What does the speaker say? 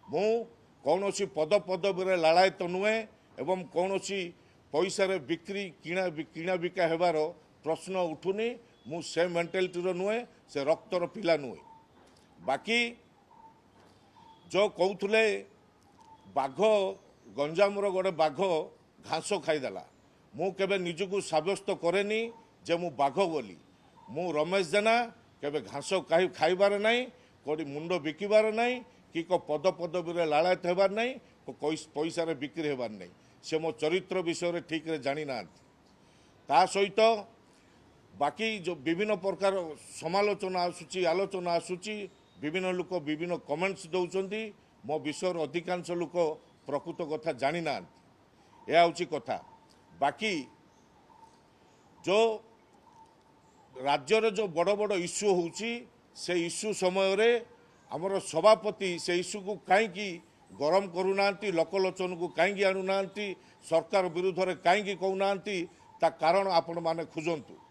मु कौन पद पदवी लालायत नुहे एवं कौन पैसा बिक्री किणा बिका हेबार प्रश्न उठुनी मु से मेंटालिटी नुहे से रक्तर पिला नुहे बाकी जो कहते बाघ गंजामर गोटे बाघ घास खाईदेला मु केबे निजको सब्यस्त करेनी जे मु बाघ बोली मु रमेश जेना केबे घास खाइबार नहीं कोडी मुंड बिकिबार नहीं कि को पद पदवी लालायत हेबार नहीं को पैसा बिक्री हेबार नहीं से मो चरित्र विषय ठीक रे जानी ना ता सहित बाकी जो विभिन्न प्रकार समालोचना आसूची आलोचना आसूची विभिन्न लोक विभिन्न कमेंट्स दौरान मो विषय अधिकांश लोक प्रकृत कथा जानी ना यह हूँ कथा बाकी जो राज्यर जो बड़ बड़ इश्यू होची से इश्यू समय रे आमर सभापति से इश्यू को कहीं गरम करूना लोकलोचन को कहीं आणुना सरकार विरुद्ध में कहीं कहूना ता कारण आपण माने खोजंतु।